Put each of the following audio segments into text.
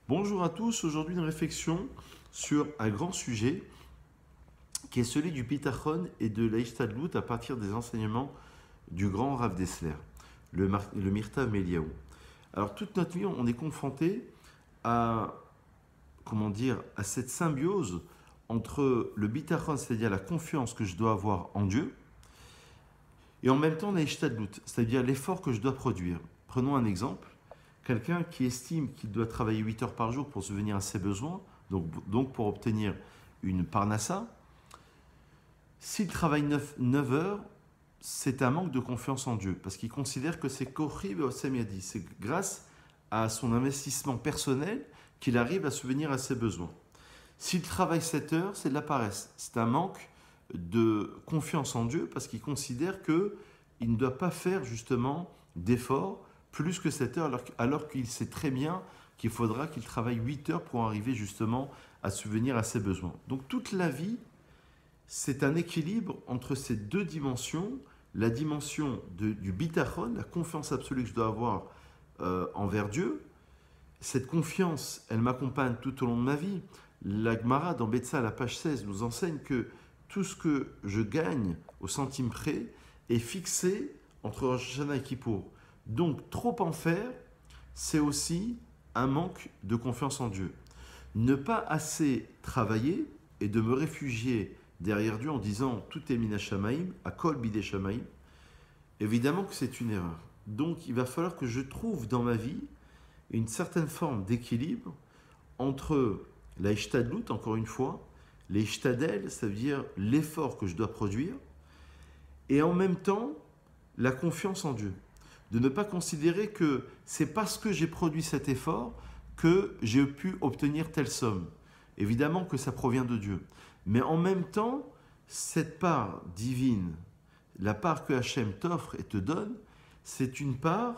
Bonjour à tous, aujourd'hui une réflexion sur un grand sujet qui est celui du Bitachon et de l'Aïchtadlout à partir des enseignements du grand Rav Dessler, le Mirtav Meliaou. Alors toute notre vie, on est confronté à, à cette symbiose entre le Bitachon, c'est-à-dire la confiance que je dois avoir en Dieu, et en même temps l'Aïchtadlout, c'est-à-dire l'effort que je dois produire. Prenons un exemple. Quelqu'un qui estime qu'il doit travailler 8 heures par jour pour subvenir à ses besoins, donc pour obtenir une parnassa, s'il travaille 9 heures, c'est un manque de confiance en Dieu, parce qu'il considère que c'est Kochib Osem, c'est grâce à son investissement personnel qu'il arrive à subvenir à ses besoins. S'il travaille 7 heures, c'est de la paresse, c'est un manque de confiance en Dieu, parce qu'il considère qu'il ne doit pas faire justement d'efforts plus que 7 heures, alors qu'il sait très bien qu'il faudra qu'il travaille 8 heures pour arriver justement à subvenir à ses besoins. Donc toute la vie, c'est un équilibre entre ces deux dimensions, la dimension du bitachon, la confiance absolue que je dois avoir envers Dieu. Cette confiance, elle m'accompagne tout au long de ma vie. La Gemara, dans Betsa, à la page 16, nous enseigne que tout ce que je gagne au centime près est fixé entre Rosh Hashanah et Kippour. Donc, trop en faire, c'est aussi un manque de confiance en Dieu. Ne pas assez travailler et de me réfugier derrière Dieu en disant tout est mina shamaim, akol bidei shamaim, évidemment que c'est une erreur. Donc, il va falloir que je trouve dans ma vie une certaine forme d'équilibre entre la ishtadlut, encore une fois, les ishtadel, ça veut dire l'effort que je dois produire, et en même temps, la confiance en Dieu. De ne pas considérer que c'est parce que j'ai produit cet effort que j'ai pu obtenir telle somme. Évidemment que ça provient de Dieu. Mais en même temps, cette part divine, la part que Hachem t'offre et te donne, c'est une part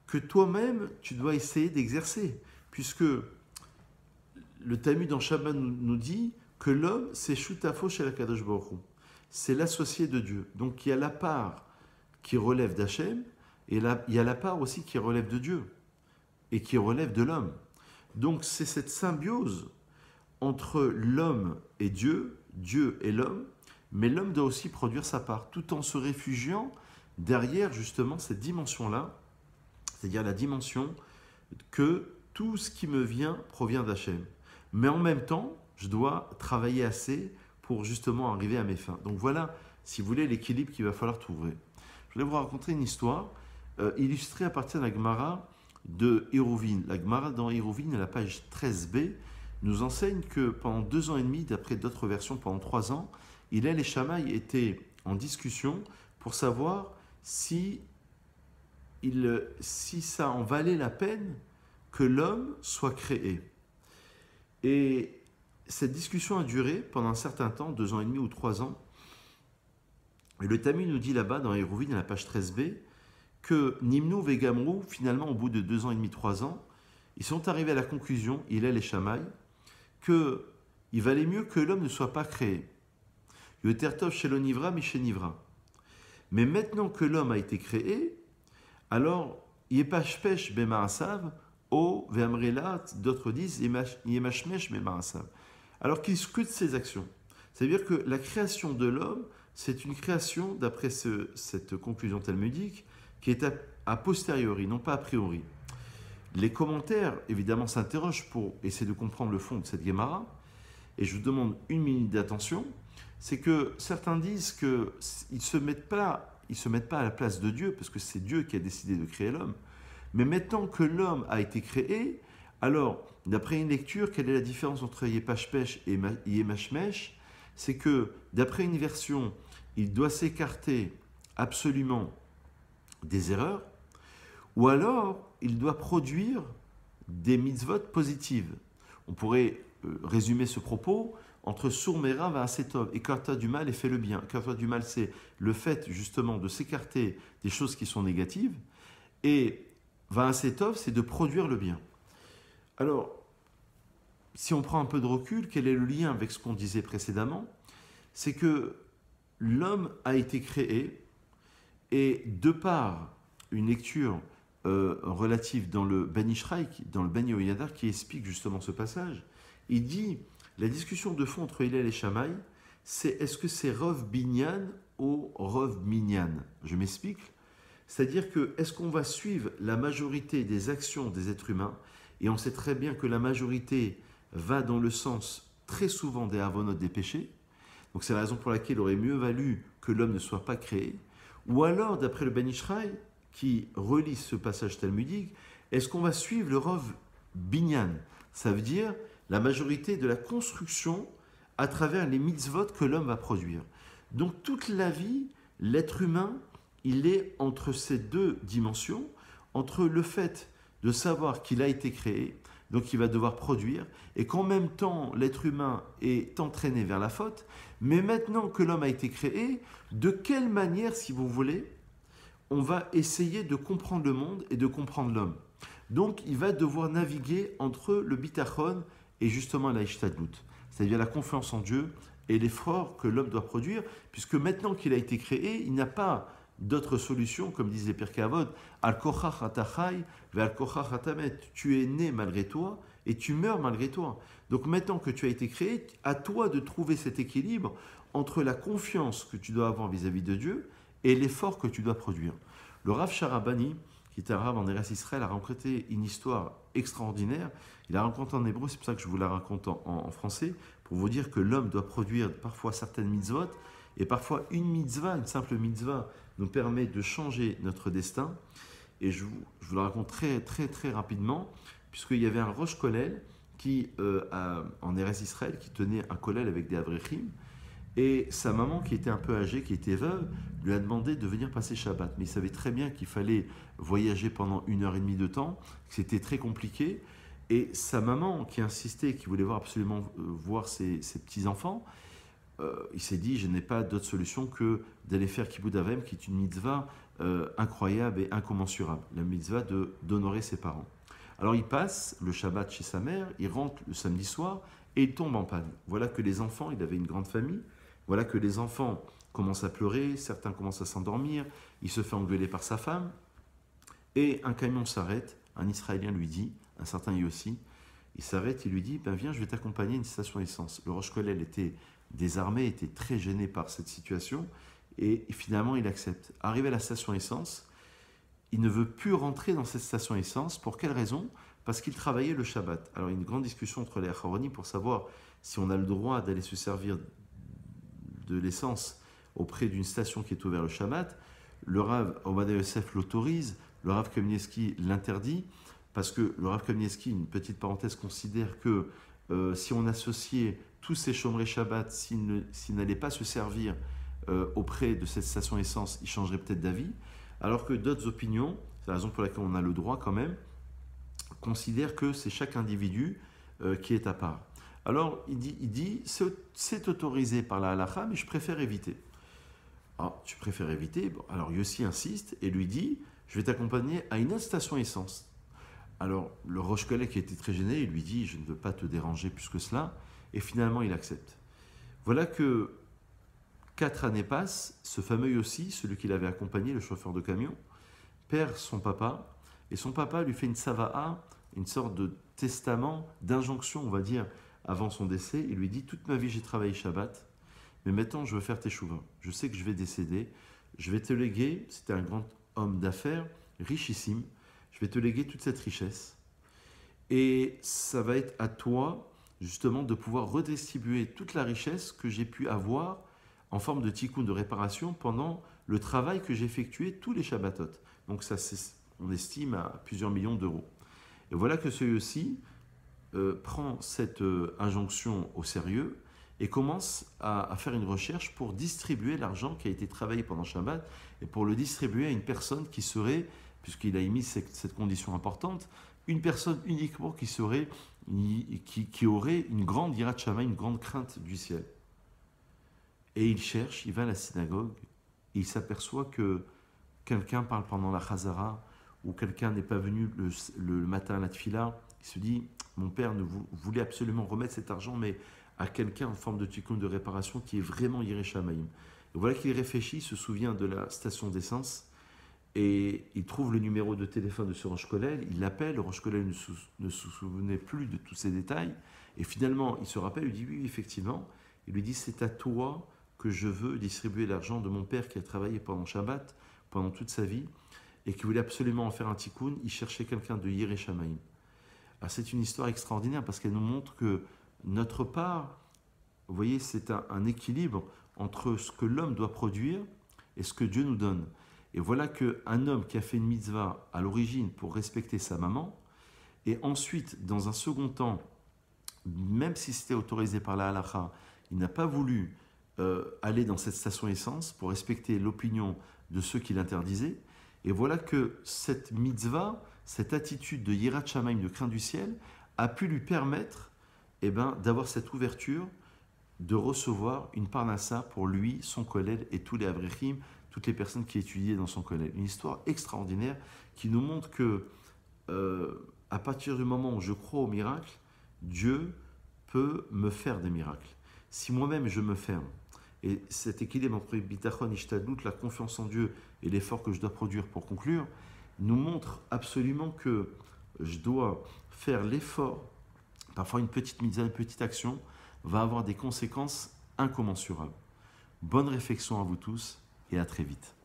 que toi-même, tu dois essayer d'exercer. Puisque le Talmud en Shabbat nous dit que l'homme, c'est Shutafo chez la Kadosh Baruch Hu. C'est l'associé de Dieu. Donc il y a la part qui relève d'Hachem, et là, il y a la part aussi qui relève de Dieu et qui relève de l'homme. Donc c'est cette symbiose entre l'homme et Dieu, Dieu et l'homme, mais l'homme doit aussi produire sa part, tout en se réfugiant derrière justement cette dimension-là, c'est-à-dire la dimension que tout ce qui me vient provient d'Hachem. Mais en même temps, je dois travailler assez pour justement arriver à mes fins. Donc voilà, si vous voulez, l'équilibre qu'il va falloir trouver. Je voulais vous raconter une histoire illustrée à partir de la Gemara de Hérouvine. La Gemara dans Hérouvine, à la page 13b, nous enseigne que pendant 2 ans et demi, d'après d'autres versions, pendant 3 ans, Hillel et Shammai étaient en discussion pour savoir si ça en valait la peine que l'homme soit créé. Et cette discussion a duré pendant un certain temps, 2 ans et demi ou 3 ans. Et le Talmud nous dit là-bas, dans Hérouvine, à la page 13b, que Nimnou et Gamrou, finalement, au bout de 2 ans et demi, 3 ans, ils sont arrivés à la conclusion, Hillel et Shammai, qu'il valait mieux que l'homme ne soit pas créé. Yotertov chez l'onivra, mais chez Nivra. Mais maintenant que l'homme a été créé, alors, Yepashpesh bemarasav, O ve'amrelat, d'autres disent Yemashmesh bemarasav. Alors qu'il scrute ses actions. C'est-à-dire que la création de l'homme, c'est une création, d'après cette conclusion talmudique, qui est a posteriori, non pas a priori. Les commentaires, évidemment, s'interrogent pour essayer de comprendre le fond de cette Gemara, et je vous demande 1 minute d'attention. C'est que certains disent qu'ils ne se mettent pas à la place de Dieu, parce que c'est Dieu qui a décidé de créer l'homme. Mais maintenant que l'homme a été créé, alors, d'après une lecture, quelle est la différence entre Yepashpesh et Yemashmesh? C'est que, d'après une version, il doit s'écarter absolument des erreurs, ou alors il doit produire des mitzvot positives. On pourrait résumer ce propos entre Sourmera va Asetov, écarte-toi du mal et fais le bien. Écarte-toi du mal, c'est le fait justement de s'écarter des choses qui sont négatives, et va Asetov, c'est de produire le bien. Alors, si on prend un peu de recul, quel est le lien avec ce qu'on disait précédemment? C'est que l'homme a été créé, et de par une lecture relative dans le Ben Ishraï, dans le Ben Yehoyada, qui explique justement ce passage. Il dit, la discussion de fond entre Hillel et Shammai, c'est est-ce que c'est Rov Binyan ou Rov Minyan? Je m'explique. C'est-à-dire que est-ce qu'on va suivre la majorité des actions des êtres humains, et on sait très bien que la majorité va dans le sens très souvent des avonotes, des péchés, donc c'est la raison pour laquelle il aurait mieux valu que l'homme ne soit pas créé, ou alors d'après le Ben Ishraï, qui relie ce passage talmudique, est-ce qu'on va suivre le Rov Binyan? Ça veut dire la majorité de la construction à travers les mitzvot que l'homme va produire. Donc toute la vie, l'être humain, il est entre ces deux dimensions, entre le fait de savoir qu'il a été créé, donc il va devoir produire, et qu'en même temps l'être humain est entraîné vers la faute, mais maintenant que l'homme a été créé, de quelle manière, si vous voulez, on va essayer de comprendre le monde et de comprendre l'homme. Donc il va devoir naviguer entre le bitachon et justement la ishtadlut, c'est-à-dire la confiance en Dieu et l'effort que l'homme doit produire, puisque maintenant qu'il a été créé, il n'a pas d'autre solution, comme disait Pirkei Avot, al kochach atachai ve al kochach atamet. Tu es né malgré toi et tu meurs malgré toi. Donc maintenant que tu as été créé, à toi de trouver cet équilibre entre la confiance que tu dois avoir vis-à-vis de Dieu et l'effort que tu dois produire. Le Rav Sharabani, qui était un Rav en Eretz Israël, a raconté une histoire extraordinaire. Il a raconté en hébreu, c'est pour ça que je vous la raconte en français, pour vous dire que l'homme doit produire parfois certaines mitzvot, et parfois une mitzvah, une simple mitzvah, nous permet de changer notre destin. Et je vous le raconte très rapidement, puisqu'il y avait un Rosh Kollel qui, en Eretz Israël, qui tenait un kollel avec des avrechim, et sa maman, qui était un peu âgée, qui était veuve, lui a demandé de venir passer Shabbat. Mais il savait très bien qu'il fallait voyager pendant 1h30 de temps, que c'était très compliqué. Et sa maman, qui insistait, qui voulait absolument voir ses petits-enfants, il s'est dit, je n'ai pas d'autre solution que d'aller faire Kibbutz Avim, qui est une mitzvah incroyable et incommensurable, la mitzvah d'honorer ses parents. Alors il passe le Shabbat chez sa mère, il rentre le samedi soir et il tombe en panne. Voilà que les enfants, il avait une grande famille, voilà que les enfants commencent à pleurer, certains commencent à s'endormir, il se fait engueuler par sa femme, et un camion s'arrête, un Israélien lui dit, un certain Yossi, il s'arrête, il lui dit, ben viens, je vais t'accompagner à une station essence. Le Rosh Kollel était désarmé, était très gêné par cette situation, et finalement il accepte. Arrivé à la station essence, il ne veut plus rentrer dans cette station essence. Pour quelle raison? Parce qu'il travaillait le Shabbat. Alors il y a une grande discussion entre les Acharonim pour savoir si on a le droit d'aller se servir de l'essence auprès d'une station qui est ouverte le Shabbat. Le Rav Ovadia Yosef l'autorise, le Rav Kamenetsky l'interdit, parce que le Rav Kamenetsky, une petite parenthèse, considère que si on associait tous ces chômeurs Shabbat, s'ils n'allaient pas se servir auprès de cette station essence, ils changeraient peut-être d'avis, alors que d'autres opinions, c'est la raison pour laquelle on a le droit quand même, considèrent que c'est chaque individu qui est à part. Alors il dit c'est autorisé par la halakha, mais je préfère éviter. Ah, tu préfères éviter? Bon, alors Yossi insiste et lui dit, je vais t'accompagner à une autre station essence. Alors le Rosh Kollel, qui était très gêné, il lui dit, je ne veux pas te déranger plus que cela, et finalement il accepte. Voilà que 4 années passent, ce fameux Yossi, celui qui l'avait accompagné, le chauffeur de camion, perd son papa, et son papa lui fait une sava'a, une sorte de testament, d'injonction, on va dire, avant son décès. Il lui dit, toute ma vie j'ai travaillé Shabbat, mais maintenant je veux faire tes chouvas. Je sais que je vais décéder, je vais te léguer, c'était un grand homme d'affaires, richissime, je vais te léguer toute cette richesse, et ça va être à toi, justement, de pouvoir redistribuer toute la richesse que j'ai pu avoir en forme de tikkun, de réparation, pendant le travail que j'ai effectué tous les Shabbatot. Donc ça, on estime à plusieurs millions d'euros. Et voilà que celui-ci prend cette injonction au sérieux et commence à faire une recherche pour distribuer l'argent qui a été travaillé pendant Shabbat et pour le distribuer à une personne qui serait, puisqu'il a émis cette condition importante, une personne uniquement qui aurait une grande yirat shamayim, une grande crainte du ciel. Et il cherche, il va à la synagogue, et il s'aperçoit que quelqu'un parle pendant la chazara, ou quelqu'un n'est pas venu le matin à la tfila. Il se dit, mon père voulait absolument remettre cet argent, mais à quelqu'un en forme de tikkun, de réparation, qui est vraiment yirat shamayim. Et voilà qu'il réfléchit, il se souvient de la station d'essence, et il trouve le numéro de téléphone de ce Rosh Kollel, il l'appelle, le Rosh Kollel ne se souvenait plus de tous ces détails, et finalement il se rappelle, il dit oui, effectivement, il lui dit c'est à toi que je veux distribuer l'argent de mon père qui a travaillé pendant Shabbat, pendant toute sa vie, et qui voulait absolument en faire un tikkun, il cherchait quelqu'un de Yireh Shamayim. Alors c'est une histoire extraordinaire parce qu'elle nous montre que notre part, vous voyez, c'est un équilibre entre ce que l'homme doit produire et ce que Dieu nous donne. Et voilà qu'un homme qui a fait une mitzvah à l'origine pour respecter sa maman, et ensuite, dans un second temps, même si c'était autorisé par la halakha, il n'a pas voulu aller dans cette station essence pour respecter l'opinion de ceux qui l'interdisaient. Et voilà que cette mitzvah, cette attitude de Yirat Shamayim, de crainte du ciel, a pu lui permettre d'avoir cette ouverture de recevoir une parnassa pour lui, son kollel et tous les avrechim, toutes les personnes qui étudiaient dans son kollel. Une histoire extraordinaire qui nous montre que à partir du moment où je crois au miracle, Dieu peut me faire des miracles. Si moi-même je me ferme, et cet équilibre entre bitachon, ishtadlut, la confiance en Dieu et l'effort que je dois produire pour conclure, nous montre absolument que je dois faire l'effort. Parfois une petite mitzvah, une petite action va avoir des conséquences incommensurables. Bonne réflexion à vous tous et à très vite.